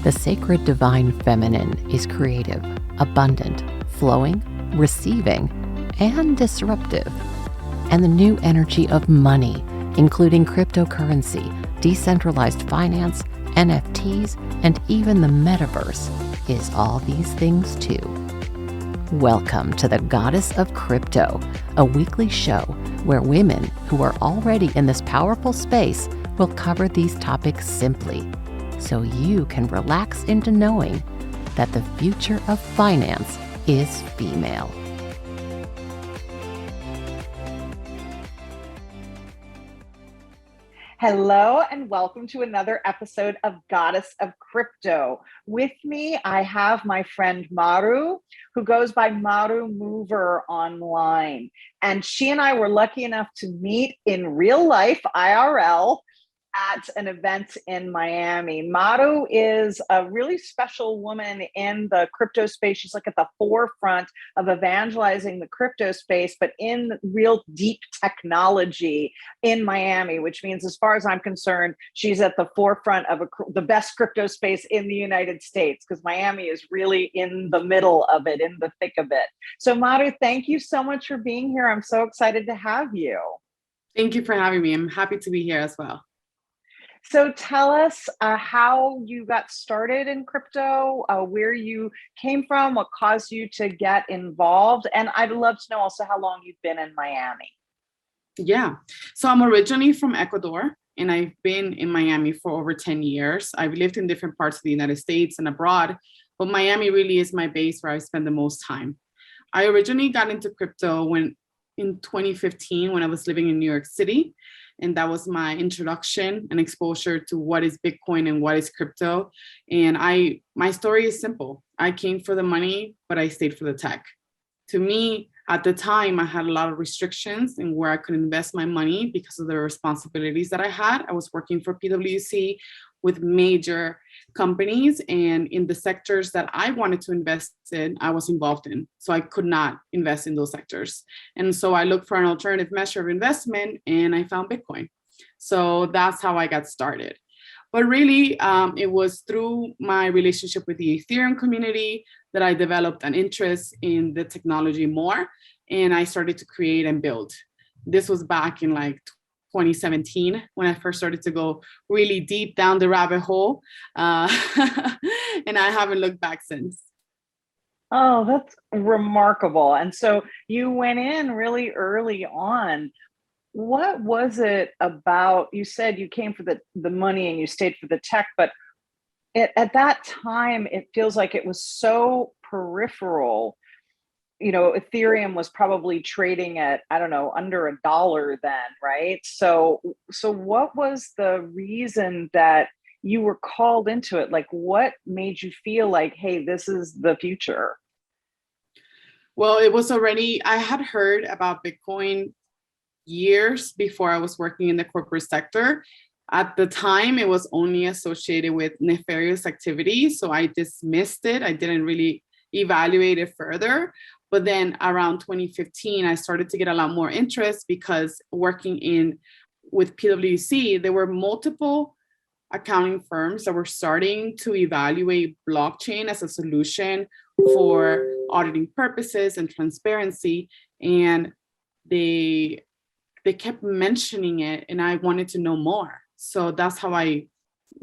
The sacred divine feminine is creative, abundant, flowing, receiving, and disruptive. And the new energy of money, including cryptocurrency, decentralized finance, NFTs, and even the metaverse, is all these things too. Welcome to the Goddess of Crypto, a weekly show where women who are already in this powerful space will cover these topics simply, so you can relax into knowing that the future of finance is female. Hello and welcome to another episode of Goddess of Crypto. With me, I have my friend Maru, who goes by Marumover online. And she and I were lucky enough to meet in real life, IRL, at an event in Miami. Maru is a really special woman in the crypto space. She's like at the forefront of evangelizing the crypto space, but in real deep technology in Miami, which means, as far as I'm concerned, she's at the forefront of the best crypto space in the United States, because Miami is really in the middle of it, in the thick of it. So Maru, thank you so much for being here. I'm so excited to have you. Thank you for having me. I'm happy to be here as well. So tell us how you got started in crypto, where you came from, what caused you to get involved. And I'd love to know also how long you've been in Miami. Yeah. So I'm originally from Ecuador, and I've been in Miami for over 10 years. I've lived in different parts of the United States and abroad, but Miami really is my base where I spend the most time. I originally got into crypto in 2015 when I was living in New York City. And that was my introduction and exposure to what is Bitcoin and what is crypto. And my story is simple. I came for the money, but I stayed for the tech. To me, at the time, I had a lot of restrictions in where I could invest my money because of the responsibilities that I had. I was working for PwC with major companies, and in the sectors that I wanted to invest in, I was involved in. So I could not invest in those sectors. And so I looked for an alternative measure of investment, and I found Bitcoin. So that's how I got started. But really, it was through my relationship with the Ethereum community that I developed an interest in the technology more, and I started to create and build. This was back in 2017 when I first started to go really deep down the rabbit hole. And I haven't looked back since. Oh, that's remarkable. And so you went in really early on. What was it about? You said you came for the money and you stayed for the tech, but at that time, it feels like it was so peripheral. You know, Ethereum was probably trading at, I don't know, under $1 then, right? So what was the reason that you were called into it? Like, what made you feel like, hey, this is the future? Well, I had heard about Bitcoin years before I was working in the corporate sector. At the time, it was only associated with nefarious activities, so I dismissed it. I didn't really evaluate it further. But then around 2015, I started to get a lot more interest because working with PwC, there were multiple accounting firms that were starting to evaluate blockchain as a solution for auditing purposes and transparency. And they kept mentioning it, and I wanted to know more. So that's how my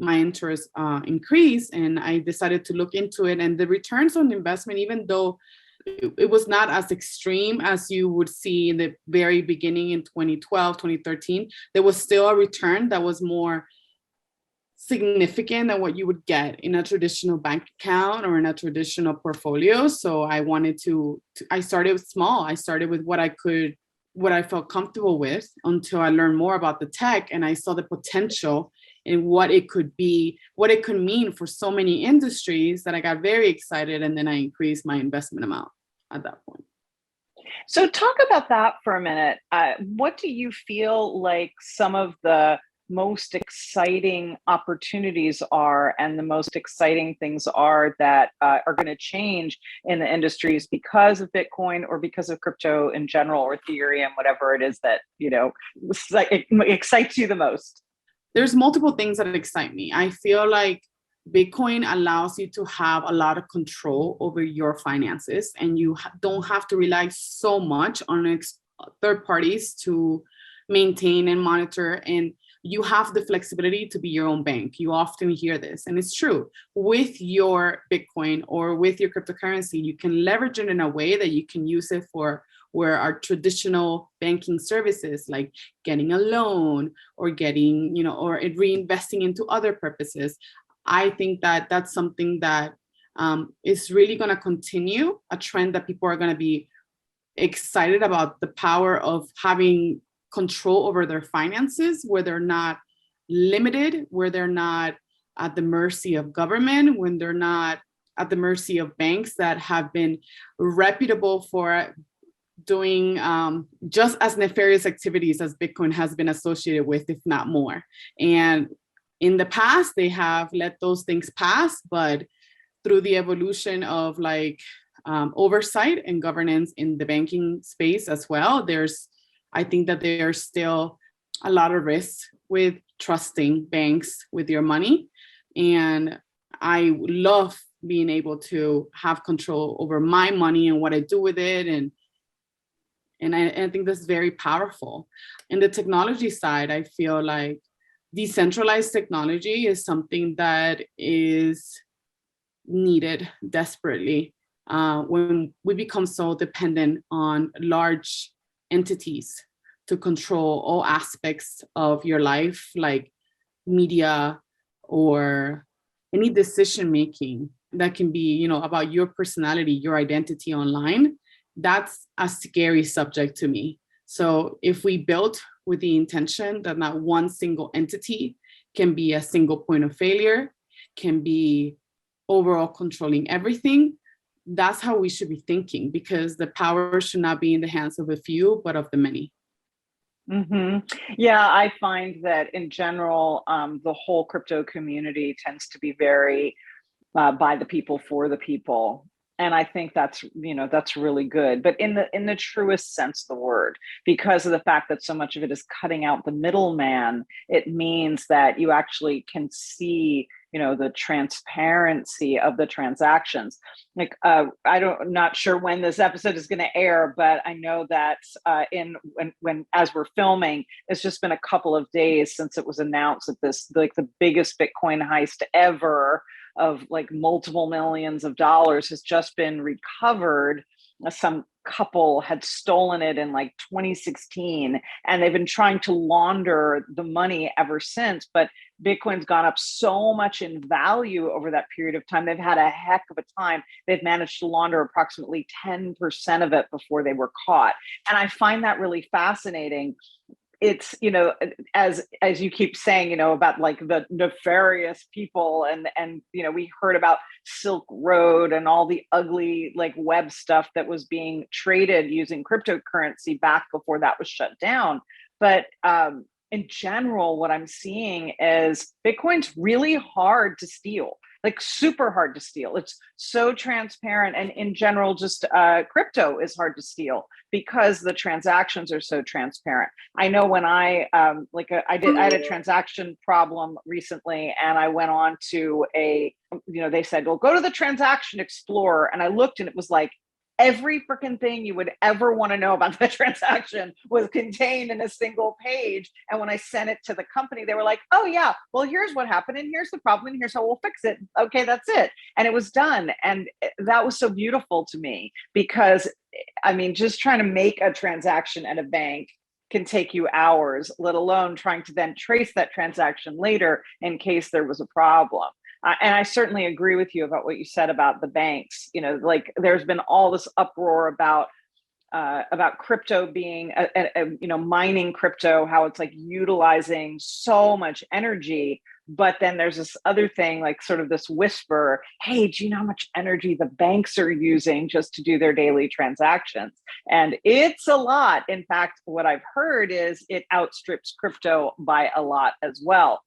interest increased, and I decided to look into it. And the returns on investment, even though it was not as extreme as you would see in the very beginning in 2012, 2013, there was still a return that was more significant than what you would get in a traditional bank account or in a traditional portfolio. So I wanted I started small. I started with what I felt comfortable with until I learned more about the tech, and I saw the potential in what it could be, what it could mean for so many industries, that I got very excited, and then I increased my investment amount at that point. So talk about that for a minute. What do you feel like some of the most exciting opportunities are, and the most exciting things are that are going to change in the industries because of Bitcoin or because of crypto in general, or Ethereum, whatever it is that, it excites you the most? There's multiple things that excite me. I feel like Bitcoin allows you to have a lot of control over your finances, and you don't have to rely so much on third parties to maintain and monitor. And you have the flexibility to be your own bank. You often hear this, and it's true. With your Bitcoin or with your cryptocurrency, you can leverage it in a way that you can use it for where our traditional banking services, like getting a loan or getting, or reinvesting into other purposes. I think that that's something that is really going to continue, a trend that people are going to be excited about, the power of having control over their finances, where they're not limited, where they're not at the mercy of government, when they're not at the mercy of banks that have been reputable for doing just as nefarious activities as Bitcoin has been associated with, if not more. And in the past, they have let those things pass, but through the evolution of oversight and governance in the banking space as well, I think that there's still a lot of risks with trusting banks with your money. And I love being able to have control over my money and what I do with it. And I think that's very powerful. In the technology side, I feel like decentralized technology is something that is needed desperately when we become so dependent on large entities to control all aspects of your life, like media or any decision making that can be, about your personality, your identity online. That's a scary subject to me. So if we built with the intention that not one single entity can be a single point of failure, can be overall controlling everything, that's how we should be thinking, because the power should not be in the hands of a few, but of the many. Mm-hmm. Yeah, I find that in general, the whole crypto community tends to be very by the people, for the people. And I think that's really good, but in the truest sense of the word, because of the fact that so much of it is cutting out the middleman, it means that you actually can see, the transparency of the transactions. Like, I'm not sure when this episode is going to air, but I know that when as we're filming, it's just been a couple of days since it was announced that this, the biggest Bitcoin heist ever, of multiple millions of dollars, has just been recovered. Some couple had stolen it in 2016, and they've been trying to launder the money ever since. But Bitcoin's gone up so much in value over that period of time. They've had a heck of a time. They've managed to launder approximately 10% of it before they were caught. And I find that really fascinating. It's, as you keep saying, about the nefarious people, and we heard about Silk Road and all the ugly web stuff that was being traded using cryptocurrency back before that was shut down. But in general, what I'm seeing is Bitcoin's really hard to steal. Super hard to steal. It's so transparent, and in general, just crypto is hard to steal because the transactions are so transparent. I know when I had a transaction problem recently, and I went on to they said, well, go to the Transaction Explorer, and I looked, and it was every freaking thing you would ever want to know about the transaction was contained in a single page. And when I sent it to the company, they were like, oh yeah, well, here's what happened, and here's the problem, and here's how we'll fix it. Okay, that's it. And it was done. And that was so beautiful to me, because just trying to make a transaction at a bank can take you hours, let alone trying to then trace that transaction later in case there was a problem. And I certainly agree with you about what you said about the banks. There's been all this uproar about crypto being, mining crypto, how it's utilizing so much energy. But then there's this other thing, sort of this whisper, hey, do you know how much energy the banks are using just to do their daily transactions? And it's a lot. In fact, what I've heard is it outstrips crypto by a lot as well.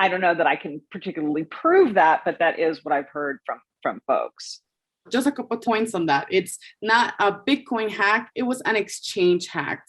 I don't know that I can particularly prove that, but that is what I've heard from folks. Just a couple of points on that. It's not a Bitcoin hack. It was an exchange hack.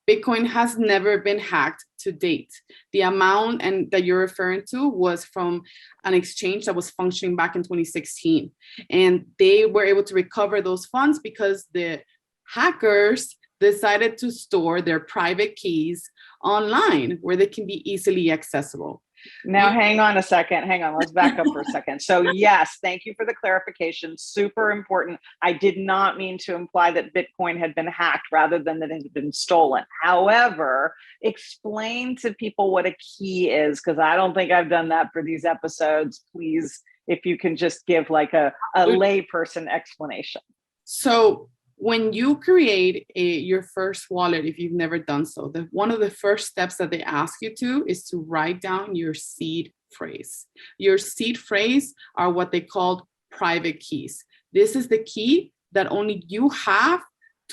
Bitcoin has never been hacked to date. The amount and that you're referring to was from an exchange that was functioning back in 2016. And they were able to recover those funds because the hackers decided to store their private keys online where they can be easily accessible. Now, hang on a second. Hang on. Let's back up for a second. So yes, thank you for the clarification. Super important. I did not mean to imply that Bitcoin had been hacked rather than that it had been stolen. However, explain to people what a key is, because I don't think I've done that for these episodes. Please, if you can just give like a layperson explanation. So when you create your first wallet, if you've never done so, one of the first steps that they ask you to is to write down your seed phrase. Your seed phrase are what they call private keys. This is the key that only you have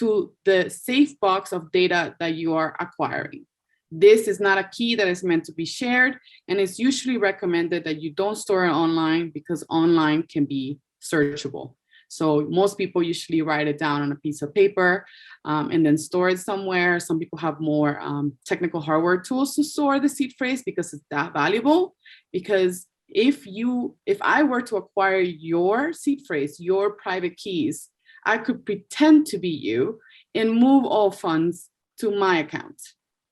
to the safe box of data that you are acquiring. This is not a key that is meant to be shared, and it's usually recommended that you don't store it online because online can be searchable. So most people usually write it down on a piece of paper and then store it somewhere. Some people have more technical hardware tools to store the seed phrase because it's that valuable. Because if I were to acquire your seed phrase, your private keys, I could pretend to be you and move all funds to my account.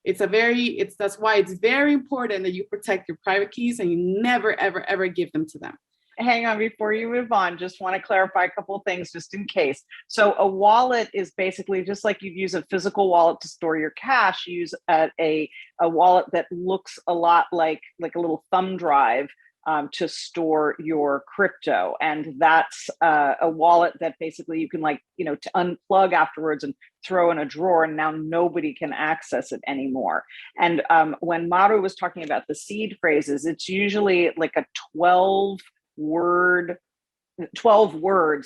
That's why it's very important that you protect your private keys and you never, ever, ever give them to them. Hang on, before you move on, just want to clarify a couple of things just in case. So a wallet is basically just like you'd use a physical wallet to store your cash. You use a wallet that looks a lot like a little thumb drive to store your crypto. And that's a wallet that basically you can to unplug afterwards and throw in a drawer, and now nobody can access it anymore. And when Maru was talking about the seed phrases, it's usually like a 12 words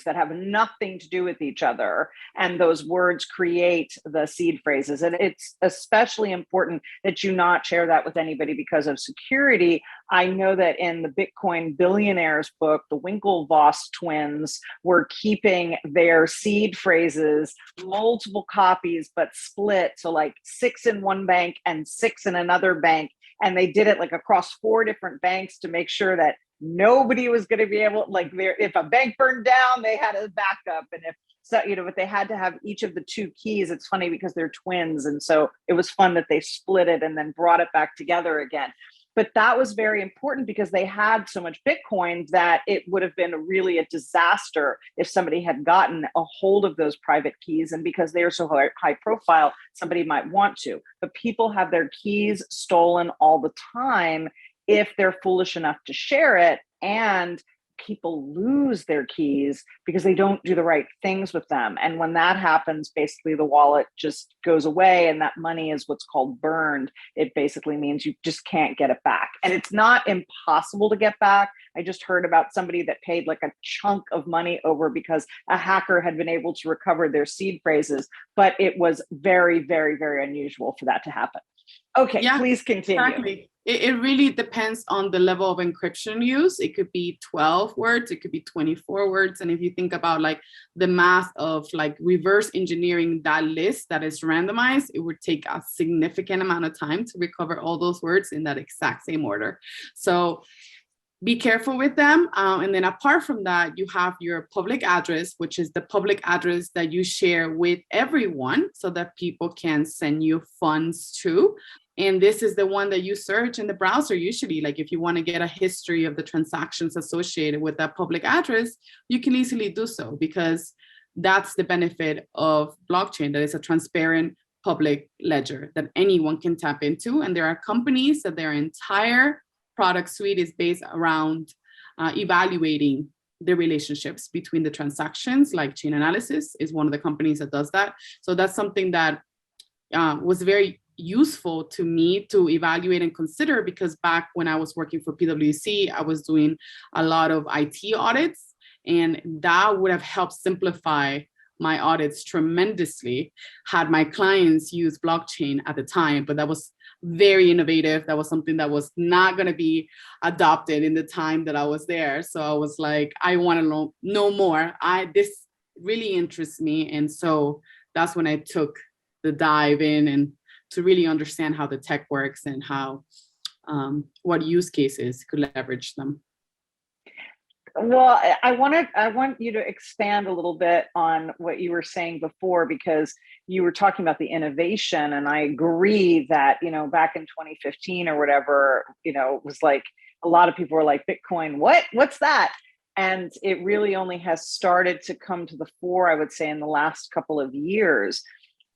that have nothing to do with each other, and those words create the seed phrases. And it's especially important that you not share that with anybody because of security. I know that in the Bitcoin Billionaires book, the Winklevoss twins were keeping their seed phrases, multiple copies but split, so like 6 in one bank and 6 in another bank, and they did it like across 4 different banks to make sure that nobody was going to be able, if a bank burned down, they had a backup. And but they had to have each of the 2 keys. It's funny because they're twins. And so it was fun that they split it and then brought it back together again. But that was very important because they had so much Bitcoin that it would have been really a disaster if somebody had gotten a hold of those private keys. And because they are so high profile, somebody might want to. But people have their keys stolen all the time if they're foolish enough to share it, and people lose their keys because they don't do the right things with them. And when that happens, basically the wallet just goes away, and that money is what's called burned. It basically means you just can't get it back. And it's not impossible to get back. I just heard about somebody that paid like a chunk of money over because a hacker had been able to recover their seed phrases, but it was very, very, very unusual for that to happen. Okay, yeah, please continue. Exactly. It really depends on the level of encryption used. It could be 12 words, it could be 24 words. And if you think about like the math of like reverse engineering that list that is randomized, it would take a significant amount of time to recover all those words in that exact same order. So be careful with them. And then apart from that, you have your public address, which is the public address that you share with everyone so that people can send you funds to. And this is the one that you search in the browser usually. Like if you want to get a history of the transactions associated with that public address, you can easily do so because that's the benefit of blockchain, that it's a transparent public ledger that anyone can tap into. And there are companies that their entire product suite is based around evaluating the relationships between the transactions, like Chain Analysis is one of the companies that does that. So that's something that was very useful to me to evaluate and consider, because back when I was working for PwC, I was doing a lot of IT audits, and that would have helped simplify my audits tremendously had my clients used blockchain at the time. But that was very innovative. That was something that was not going to be adopted in the time that I was there. So I was like, I want to know more. This really interests me. And so that's when I took the dive in and to really understand how the tech works and how what use cases could leverage them. Well, I want you to expand a little bit on what you were saying before, because you were talking about the innovation, and I agree that, back in 2015 or whatever, it was like a lot of people were like, Bitcoin, what's that? And it really only has started to come to the fore, I would say, in the last couple of years.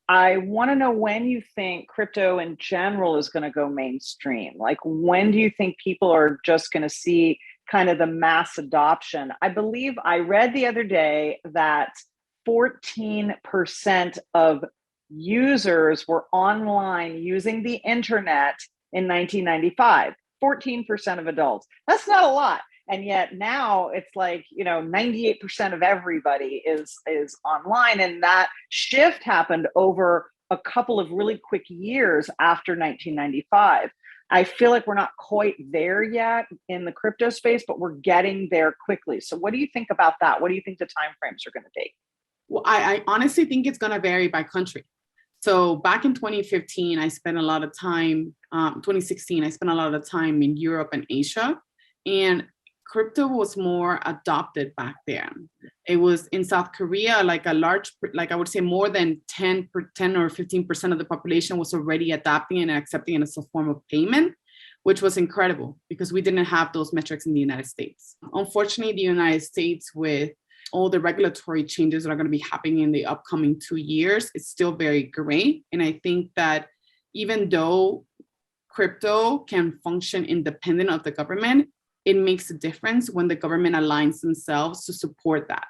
I want to know when you think crypto in general is going to go mainstream. Like, when do you think people are just going to see kind of the mass adoption? I believe I read the other day that 14% of users were online using the internet in 1995. 14% of adults. That's not a lot. And yet now it's like, 98% of everybody is online. And that shift happened over a couple of really quick years after 1995. I feel like we're not quite there yet in the crypto space, but we're getting there quickly. So what do you think about that? What do you think the timeframes are going to take? Well, I honestly think it's going to vary by country. So back in 2015, I spent a lot of time, 2016, I spent a lot of time in Europe and Asia, and crypto was more adopted back then. It was in South Korea, like I would say more than 10 or 15% of the population was already adopting and accepting it as a form of payment, which was incredible because we didn't have those metrics in the United States. Unfortunately, the United States, with all the regulatory changes that are going to be happening in the upcoming 2 years, it's still very gray. And I think that even though crypto can function independent of the government, it makes a difference when the government aligns themselves to support that.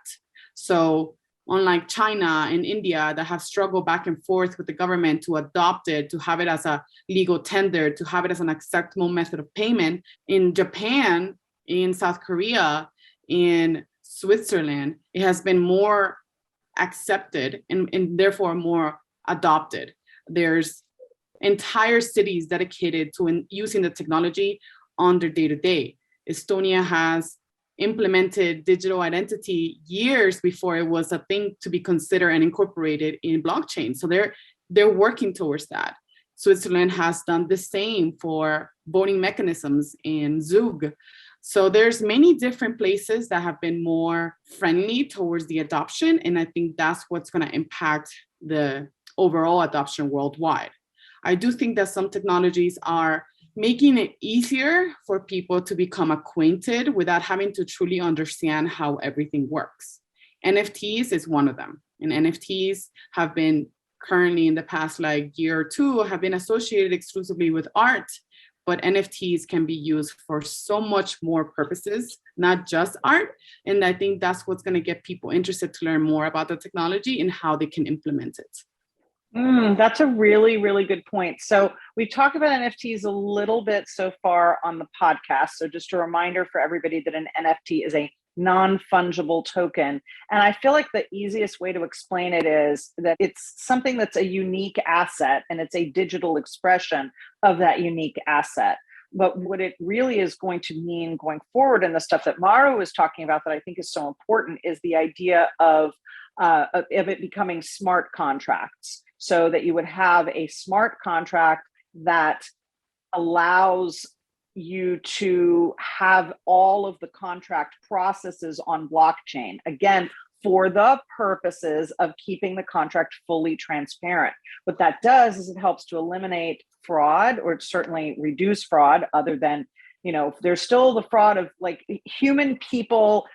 So unlike China and India that have struggled back and forth with the government to adopt it, to have it as a legal tender, to have it as an acceptable method of payment, in Japan, in South Korea, in Switzerland, it has been more accepted and therefore more adopted. There's entire cities dedicated to using the technology on their day-to-day. Estonia has implemented digital identity years before it was a thing to be considered and incorporated in blockchain. So they're working towards that. Switzerland has done the same for voting mechanisms in Zug. So there's many different places that have been more friendly towards the adoption. And I think that's what's going to impact the overall adoption worldwide. I do think that some technologies are making it easier for people to become acquainted without having to truly understand how everything works. NFTs is one of them. And NFTs have been currently in the past year or two have been associated exclusively with art, but NFTs can be used for so much more purposes, not just art. And I think that's what's going to get people interested to learn more about the technology and how they can implement it. That's a really, really good point. So we've talked about NFTs a little bit so far on the podcast. So just a reminder for everybody that an NFT is a non-fungible token. And I feel like the easiest way to explain it is that it's something that's a unique asset and it's a digital expression of that unique asset. But what it really is going to mean going forward, and the stuff that Maru was talking about that I think is so important, is the idea of it becoming smart contracts. So that you would have a smart contract that allows you to have all of the contract processes on blockchain. Again, for the purposes of keeping the contract fully transparent. What that does is it helps to eliminate fraud, or certainly reduce fraud, other than, there's still the fraud of human people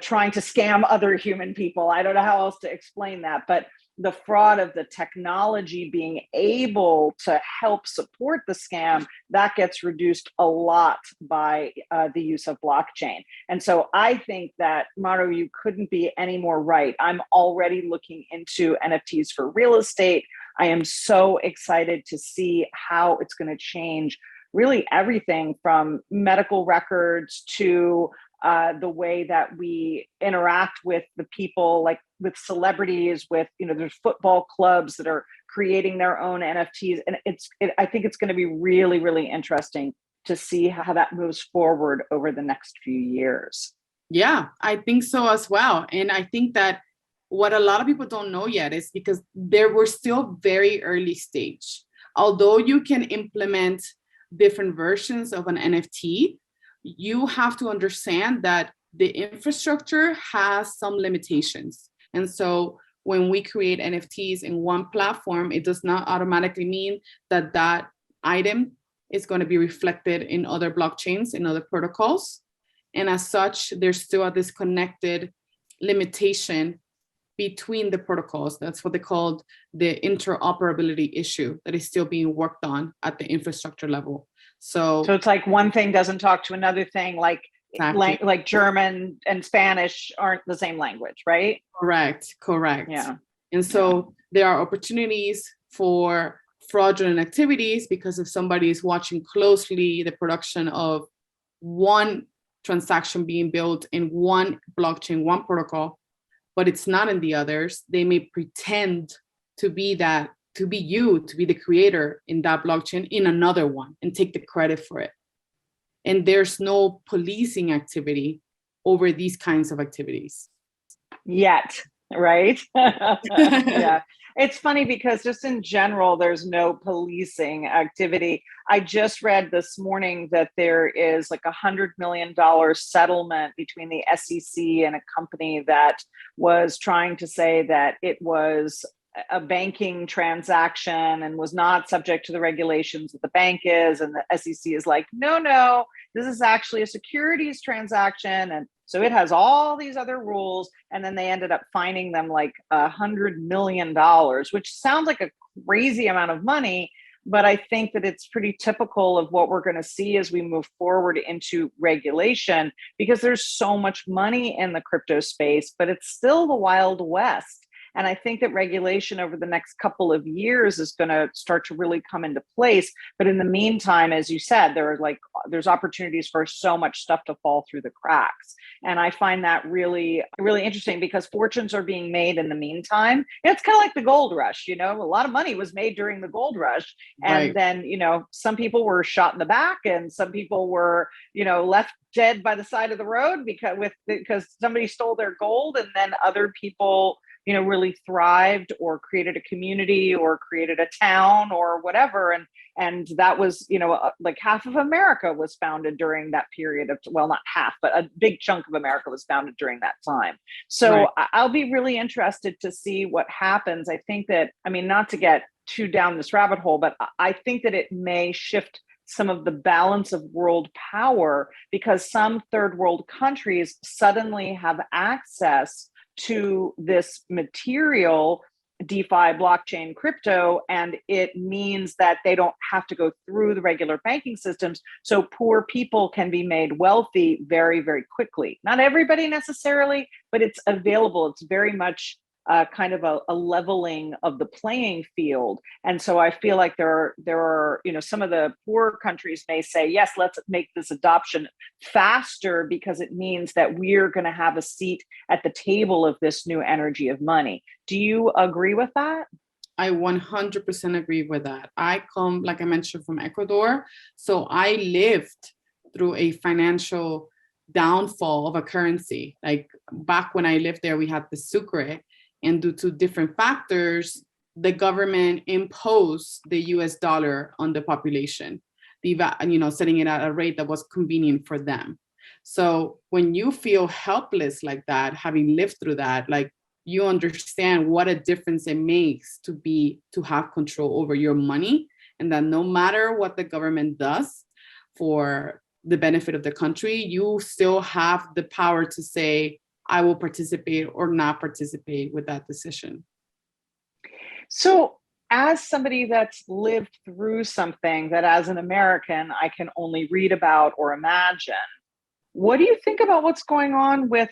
trying to scam other human people. I don't know how else to explain that, but the fraud of the technology being able to help support the scam, that gets reduced a lot by the use of blockchain. And so I think that, Maru, you couldn't be any more right. I'm already looking into NFTs for real estate. I am so excited to see how it's going to change really everything from medical records to the way that we interact with the people, like with celebrities, with, there's football clubs that are creating their own NFTs. And I think it's going to be really, really interesting to see how that moves forward over the next few years. Yeah, I think so as well. And I think that what a lot of people don't know yet is because we're still very early stage. although you can implement different versions of an NFT, you have to understand that the infrastructure has some limitations. And so when we create NFTs in one platform, it does not automatically mean that that item is going to be reflected in other blockchains, in other protocols. And as such, there's still a disconnected limitation between the protocols. That's what they called the interoperability issue that is still being worked on at the infrastructure level. So it's like one thing doesn't talk to another thing, like exactly. like German and Spanish aren't the same language, right? Correct. Yeah. And so there are opportunities for fraudulent activities because if somebody is watching closely the production of one transaction being built in one blockchain, one protocol, but it's not in the others, they may pretend to be that, to be you, to be the creator in that blockchain in another one and take the credit for it. And there's no policing activity over these kinds of activities. Yet, right? Yeah. It's funny because just in general, there's no policing activity. I just read this morning that there is like $100 million settlement between the SEC and a company that was trying to say that it was a banking transaction and was not subject to the regulations that the bank is. And the SEC is like, no, this is actually a securities transaction. And so it has all these other rules. And then they ended up fining them like $100 million, which sounds like a crazy amount of money. But I think that it's pretty typical of what we're going to see as we move forward into regulation, because there's so much money in the crypto space, but it's still the Wild West. And I think that regulation over the next couple of years is going to start to really come into place. But in the meantime, as you said, there's opportunities for so much stuff to fall through the cracks. And I find that really, really interesting because fortunes are being made in the meantime. It's kind of like the gold rush, a lot of money was made during the gold rush. And then, some people were shot in the back and some people were, left dead by the side of the road because somebody stole their gold. And then other people, really thrived or created a community or created a town or whatever. And that was, like half of America was founded during that period of, well, not half, but a big chunk of America was founded during that time. So I'll be really interested to see what happens. I think that, not to get too down this rabbit hole, but I think that it may shift some of the balance of world power because some third world countries suddenly have access to this material, DeFi, blockchain, crypto, and it means that they don't have to go through the regular banking systems. So poor people can be made wealthy very, very quickly. Not everybody necessarily, but it's available. It's very much kind of a leveling of the playing field. And so I feel like there are, some of the poorer countries may say, yes, let's make this adoption faster because it means that we're going to have a seat at the table of this new energy of money. Do you agree with that? I 100% agree with that. I come, like I mentioned, from Ecuador. So I lived through a financial downfall of a currency. Like back when I lived there, we had the sucre. And due to different factors, the government imposed the US dollar on the population, setting it at a rate that was convenient for them. So when you feel helpless like that, having lived through that, like you understand what a difference it makes to have control over your money, and that no matter what the government does for the benefit of the country, you still have the power to say, I will participate or not participate with that decision. So as somebody that's lived through something that as an American, I can only read about or imagine, what do you think about what's going on with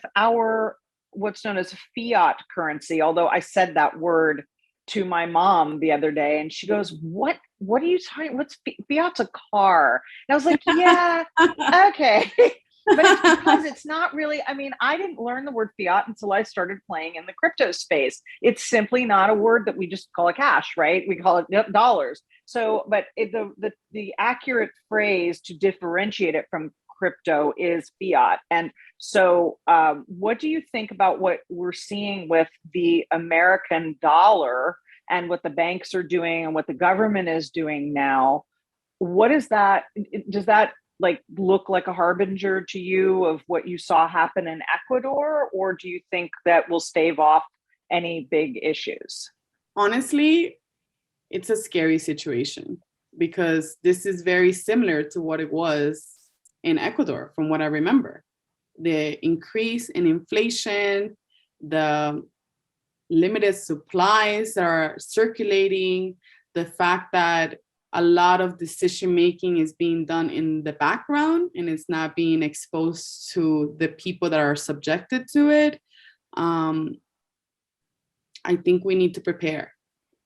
what's known as fiat currency? Although I said that word to my mom the other day and she goes, what are you talking? What's fiat's a car? And I was like, yeah, okay. But it's because it's not really, I didn't learn the word fiat until I started playing in the crypto space. It's simply not a word that we just call it cash, right? We call it dollars. So, but the accurate phrase to differentiate it from crypto is fiat. And so what do you think about what we're seeing with the American dollar and what the banks are doing and what the government is doing now, what is that? Does that like look like a harbinger to you of what you saw happen in Ecuador, or do you think that will stave off any big issues? Honestly, it's a scary situation because this is very similar to what it was in Ecuador, from what I remember. The increase in inflation, the limited supplies that are circulating, the fact that a lot of decision making is being done in the background and it's not being exposed to the people that are subjected to it. I think we need to prepare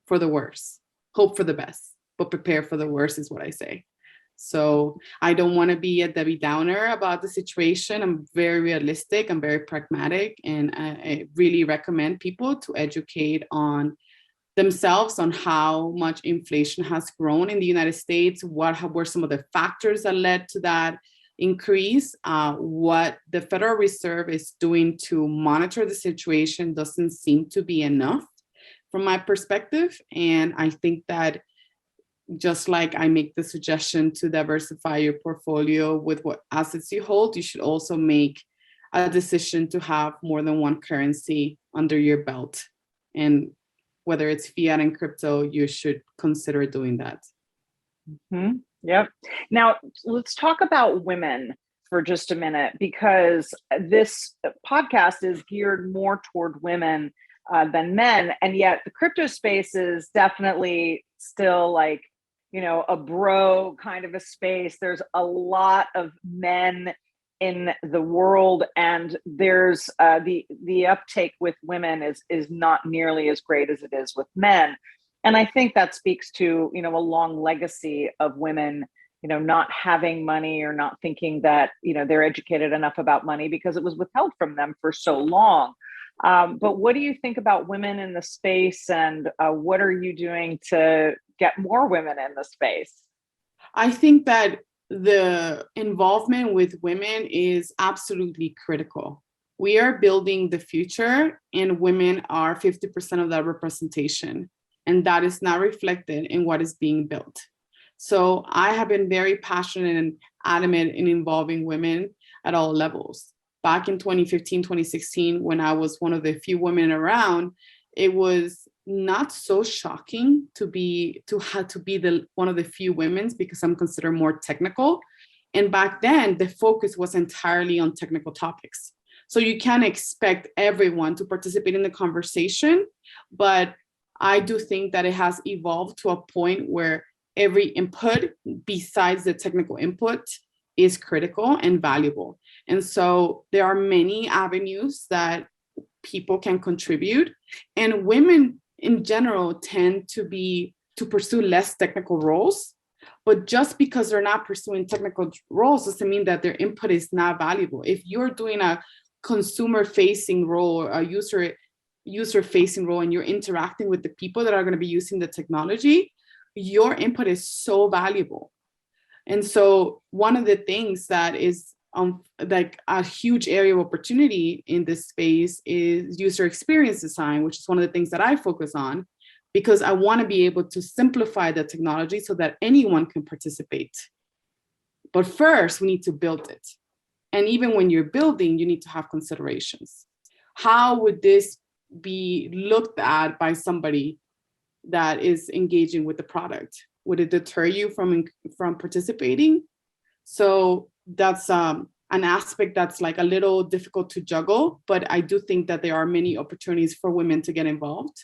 for the worst, hope for the best, but prepare for the worst is what I say. So I don't want to be a Debbie Downer about the situation. I'm very realistic. I'm very pragmatic. And I really recommend people to educate on themselves on how much inflation has grown in the United States, what were some of the factors that led to that increase, what the Federal Reserve is doing to monitor the situation doesn't seem to be enough from my perspective. And I think that just like I make the suggestion to diversify your portfolio with what assets you hold, you should also make a decision to have more than one currency under your belt. And whether it's fiat and crypto, you should consider doing that. Mm-hmm. Yep. Now, let's talk about women for just a minute, because this podcast is geared more toward women than men. And yet the crypto space is definitely still like, you know, a bro kind of a space. There's a lot of men in the world, and there's the uptake with women is not nearly as great as it is with men. And I think that speaks to, you know, a long legacy of women, you know, not having money or not thinking that, you know, they're educated enough about money because it was withheld from them for so long. But what do you think about women in the space, and what are you doing to get more women in the space? I think that the involvement with women is absolutely critical. We are building the future, and women are 50% of that representation. And that is not reflected in what is being built. So I have been very passionate and adamant in involving women at all levels. Back in 2015, 2016, when I was one of the few women around, it was not so shocking to be one of the few women, because I'm considered more technical. And back then, the focus was entirely on technical topics. So you can't expect everyone to participate in the conversation, but I do think that it has evolved to a point where every input besides the technical input is critical and valuable. And so there are many avenues that people can contribute, and women in general tend to pursue less technical roles. But just because they're not pursuing technical roles doesn't mean that their input is not valuable. If you're doing a consumer facing role, or a user facing role, and you're interacting with the people that are going to be using the technology, your input is so valuable. And so one of the things that is like a huge area of opportunity in this space is user experience design, which is one of the things that I focus on, because I want to be able to simplify the technology so that anyone can participate. But first, we need to build it. And even when you're building, you need to have considerations. How would this be looked at by somebody that is engaging with the product? Would it deter you from participating? So that's an aspect that's like a little difficult to juggle, but I do think that there are many opportunities for women to get involved.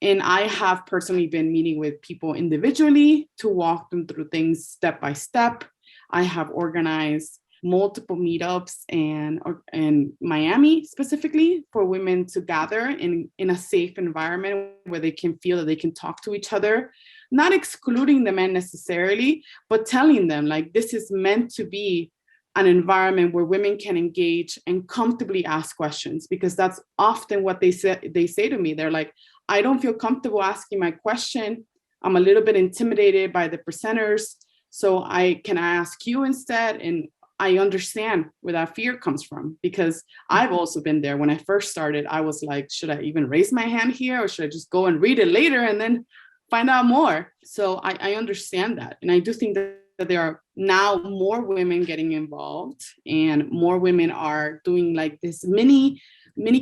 And I have personally been meeting with people individually to walk them through things step by step. I have organized multiple meetups and Miami specifically for women to gather in a safe environment where they can feel that they can talk to each other, not excluding the men necessarily, but telling them like this is meant to be an environment where women can engage and comfortably ask questions, because that's often what they say to me. They're like, I don't feel comfortable asking my question. I'm a little bit intimidated by the presenters. So can I ask you instead? And I understand where that fear comes from, because I've also been there. When I first started, I was like, should I even raise my hand here, or should I just go and read it later and then find out more? So I understand that. And I do think that there are now more women getting involved, and more women are doing like this mini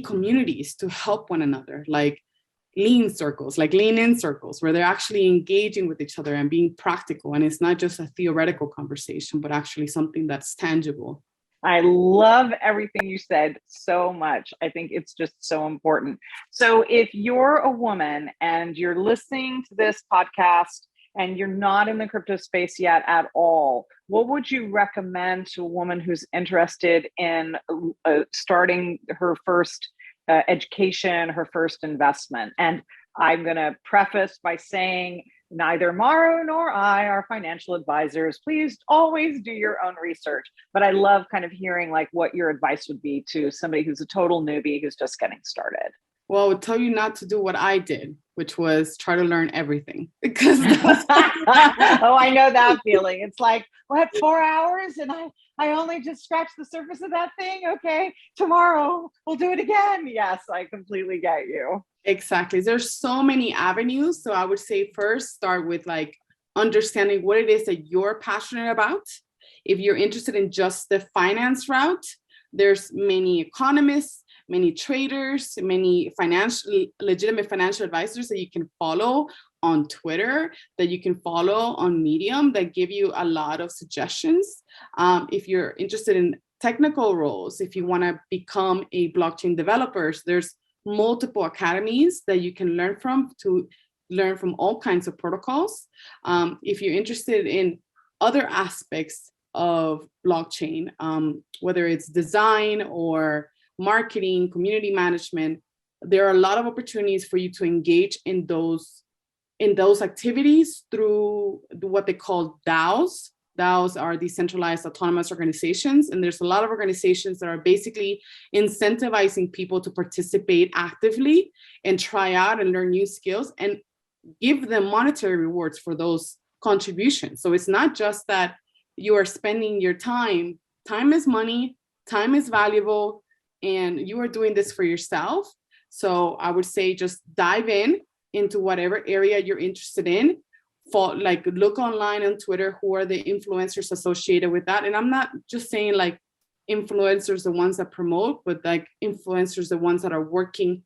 communities to help one another, like lean in circles, where they're actually engaging with each other and being practical. And it's not just a theoretical conversation, but actually something that's tangible. I love everything you said so much. I think it's just so important. So if you're a woman and you're listening to this podcast and you're not in the crypto space yet at all, what would you recommend to a woman who's interested in starting her first education, her first investment? And I'm going to preface by saying neither Maru nor I are financial advisors. Please always do your own research. But I love kind of hearing like what your advice would be to somebody who's a total newbie who's just getting started. Well, I would tell you not to do what I did, which was try to learn everything. Because oh, I know that feeling. It's like, what, 4 hours? And I only just scratched the surface of that thing. Okay, tomorrow we'll do it again. Yes, I completely get you. Exactly. There's so many avenues. So I would say first start with like understanding what it is that you're passionate about. If you're interested in just the finance route, there's many economists, many traders, many legitimate financial advisors that you can follow on Twitter, that you can follow on Medium, that give you a lot of suggestions. If you're interested in technical roles, if you want to become a blockchain developer, there's multiple academies that you can learn from to learn from all kinds of protocols. If you're interested in other aspects of blockchain, whether it's design or marketing, community management, there are a lot of opportunities for you to engage in those activities through what they call DAOs. DAOs are decentralized autonomous organizations, and there's a lot of organizations that are basically incentivizing people to participate actively and try out and learn new skills and give them monetary rewards for those contributions. So it's not just that you are spending your time. Time is money, time is valuable, and you are doing this for yourself. So I would say just dive into whatever area you're interested in. Look online on Twitter, who are the influencers associated with that. And I'm not just saying like influencers, the ones that promote, but like influencers, the ones that are working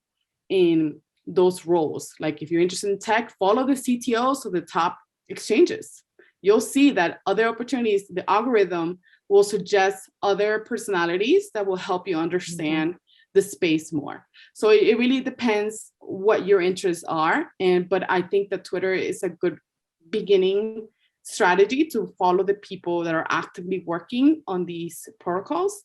in those roles. Like if you're interested in tech, follow the CTOs of the top exchanges. You'll see that other opportunities, the algorithm will suggest other personalities that will help you understand the space more. So it really depends what your interests are. But I think that Twitter is a good beginning strategy to follow the people that are actively working on these protocols.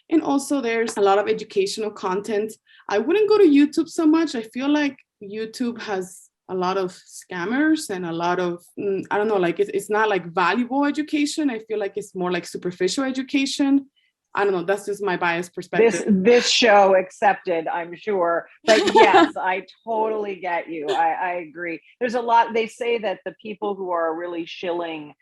And also there's a lot of educational content. I wouldn't go to YouTube so much. I feel like YouTube has a lot of scammers and a lot of, I don't know, like it's not like valuable education. I feel like it's more like superficial education. I don't know, that's just my biased perspective. This show accepted, I'm sure. But yes, I totally get you. I agree. There's a lot, they say that the people who are really shilling,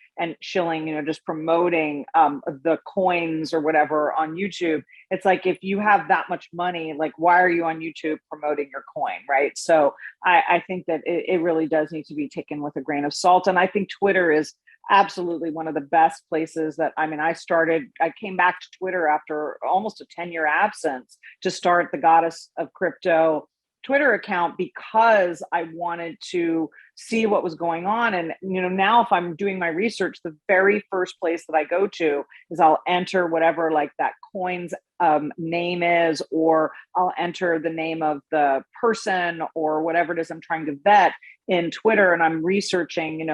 just promoting the coins or whatever on YouTube, it's like, if you have that much money, like, why are you on YouTube promoting your coin, right? So I think that it really does need to be taken with a grain of salt. And I think Twitter is absolutely one of the best places that, I came back to Twitter after almost a 10-year absence to start the Goddess of Crypto Twitter account because I wanted to see what was going on. And, now if I'm doing my research, the very first place that I go to is I'll enter whatever like that coin's name is, or I'll enter the name of the person or whatever it is I'm trying to vet in Twitter. And I'm researching,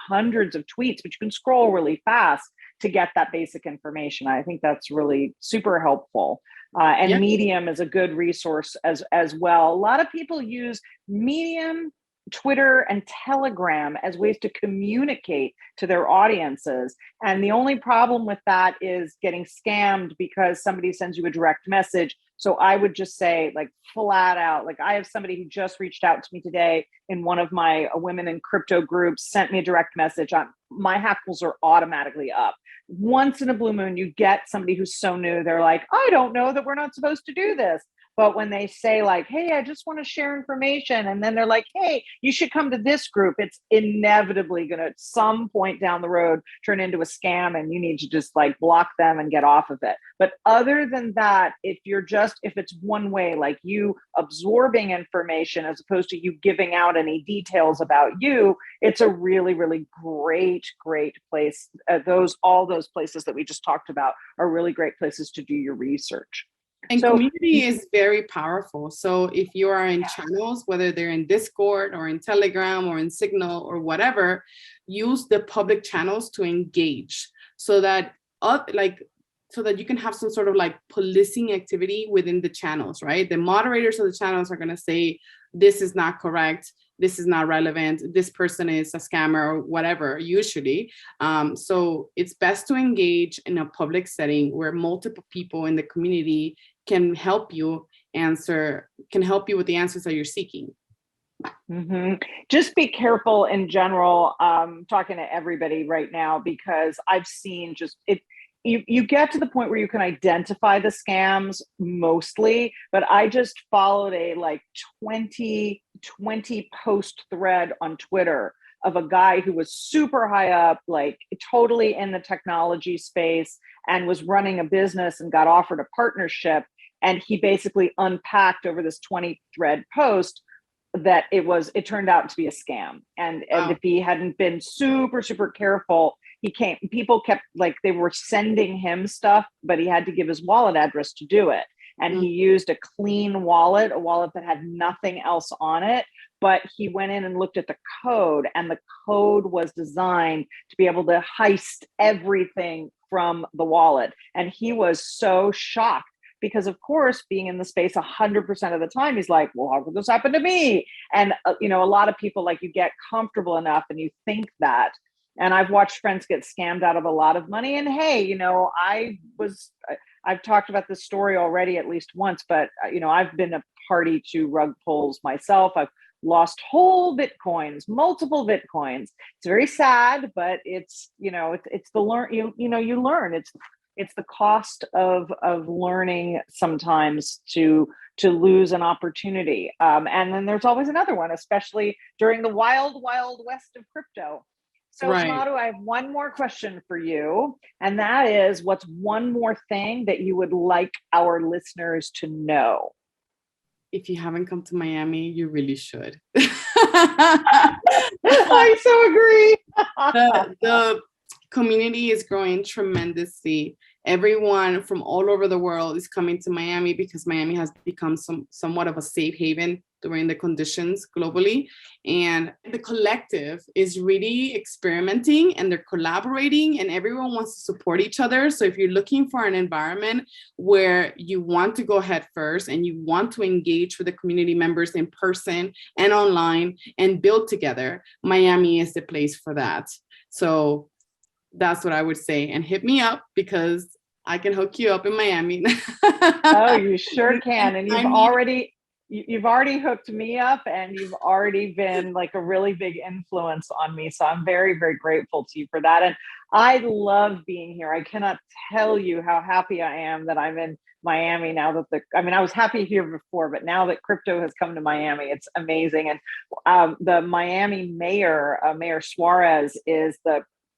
hundreds of tweets, but you can scroll really fast to get that basic information. I think that's really super helpful. And Medium is a good resource as well. A lot of people use Medium Twitter and Telegram as ways to communicate to their audiences. And the only problem with that is getting scammed because somebody sends you a direct message. So I would just say, like, flat out, like, I have somebody who just reached out to me today in one of my women in crypto groups, sent me a direct message. My hackles are automatically up. Once in a blue moon, you get somebody who's so new, they're like, I don't know that we're not supposed to do this. But when they say, like, hey, I just want to share information, and then they're like, hey, you should come to this group, it's inevitably going to, at some point down the road, turn into a scam, and you need to just, like, block them and get off of it. But other than that, if it's one way, like you absorbing information as opposed to you giving out any details about you, it's a really, really great place. All those places that we just talked about are really great places to do your research. And So, community is very powerful. So if you are in channels, whether they're in Discord or in Telegram or in Signal or whatever, use the public channels to engage so that you can have some sort of like policing activity within the channels, right? The moderators of the channels are going to say, this is not correct, this is not relevant, this person is a scammer or whatever, usually. So it's best to engage in a public setting where multiple people in the community can help you with the answers that you're seeking. Mm-hmm. Just be careful in general, talking to everybody right now, because I've seen you get to the point where you can identify the scams mostly, but I just followed a like 20 post thread on Twitter of a guy who was super high up, like totally in the technology space, and was running a business and got offered a partnership. And he basically unpacked over this 20 thread post that it turned out to be a scam. And Wow. if he hadn't been super, super careful, people kept, like, they were sending him stuff, but he had to give his wallet address to do it. And he used a clean wallet, a wallet that had nothing else on it. But he went in and looked at the code, and the code was designed to be able to heist everything from the wallet. And he was so shocked because, of course, being in the space 100% of the time, he's like, well, how could this happen to me? And, a lot of people, like, you get comfortable enough and you think that. And I've watched friends get scammed out of a lot of money. And hey, I've talked about this story already at least once, but, I've been a party to rug pulls myself. I've lost whole Bitcoins, multiple Bitcoins. It's very sad, but it's the you learn. It's the cost of learning sometimes to lose an opportunity. And then there's always another one, especially during the wild west of crypto. So, Right. Madhu, I have one more question for you. And that is, what's one more thing that you would like our listeners to know? If you haven't come to Miami, you really should. I so agree. The community is growing tremendously. Everyone from all over the world is coming to Miami because Miami has become somewhat of a safe haven during the conditions globally. And the collective is really experimenting, and they're collaborating, and everyone wants to support each other. So if you're looking for an environment where you want to go head first and you want to engage with the community members in person and online and build together, Miami is the place for that. So that's what I would say. And hit me up because I can hook you up in Miami. Oh, you sure can. And you've already hooked me up, and you've already been like a really big influence on me. So I'm very, very grateful to you for that. And I love being here. I cannot tell you how happy I am that I'm in Miami now that I was happy here before, but now that crypto has come to Miami, it's amazing. And the Miami mayor, Mayor Suarez, is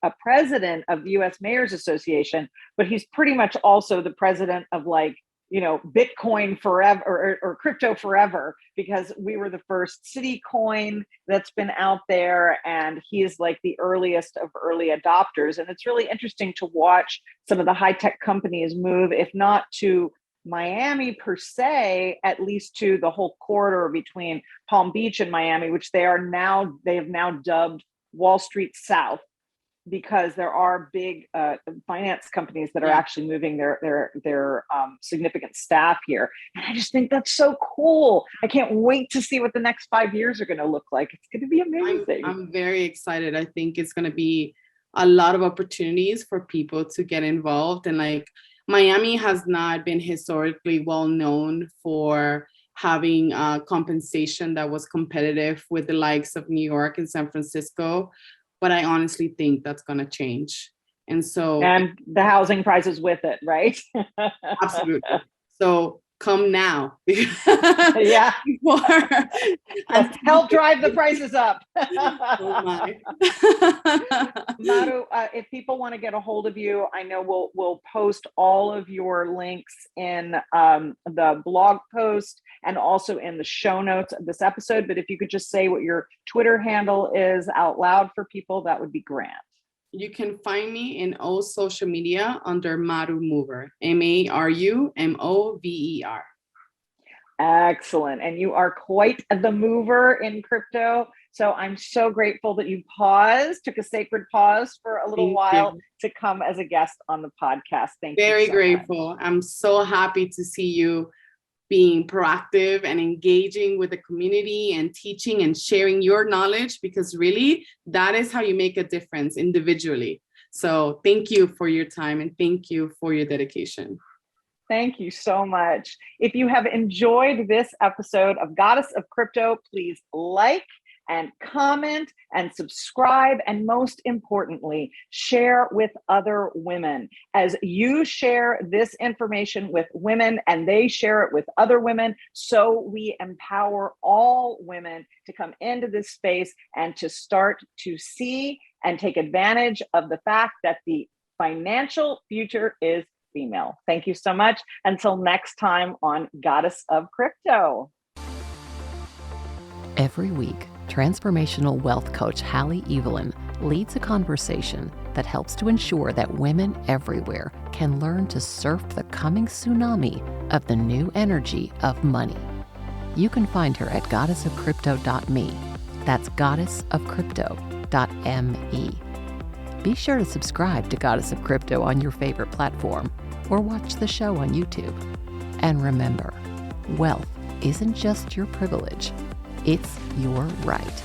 a president of the U.S. Mayors Association, but he's pretty much also the president of, like, Bitcoin forever or crypto forever, because we were the first city coin that's been out there, and he is like the earliest of early adopters. And it's really interesting to watch some of the high-tech companies move, if not to Miami per se, at least to the whole corridor between Palm Beach and Miami, which they have now dubbed Wall Street South. because there are big finance companies that are actually moving their significant staff here. And I just think that's so cool. I can't wait to see what the next 5 years are going to look like. It's going to be amazing. I'm very excited. I think it's going to be a lot of opportunities for people to get involved. And like Miami has not been historically well known for having compensation that was competitive with the likes of New York and San Francisco. But I honestly think that's going to change. And the housing prices with it, right? Absolutely. So come now. Yeah. Help drive the prices up. Oh my. Maru, if people want to get a hold of you, I know we'll post all of your links in the blog post and also in the show notes of this episode. But if you could just say what your Twitter handle is out loud for people, that would be grand. You can find me in all social media under Marumover, Marumover. Excellent. And you are quite the mover in crypto. So I'm so grateful that you took a sacred pause for a little while to come as a guest on the podcast. Thank you. Very grateful. I'm so happy to see you being proactive and engaging with the community and teaching and sharing your knowledge, because really that is how you make a difference individually. So thank you for your time and thank you for your dedication. Thank you so much. If you have enjoyed this episode of Goddess of Crypto, please like and comment and subscribe. And most importantly, share with other women. As you share this information with women and they share it with other women, so we empower all women to come into this space and to start to see and take advantage of the fact that the financial future is female. Thank you so much. Until next time on Goddess of Crypto. Every week, transformational wealth coach Hallie Evelyn leads a conversation that helps to ensure that women everywhere can learn to surf the coming tsunami of the new energy of money. You can find her at goddessofcrypto.me. That's goddessofcrypto.me. Be sure to subscribe to Goddess of Crypto on your favorite platform or watch the show on YouTube. And remember, wealth isn't just your privilege, it's your right.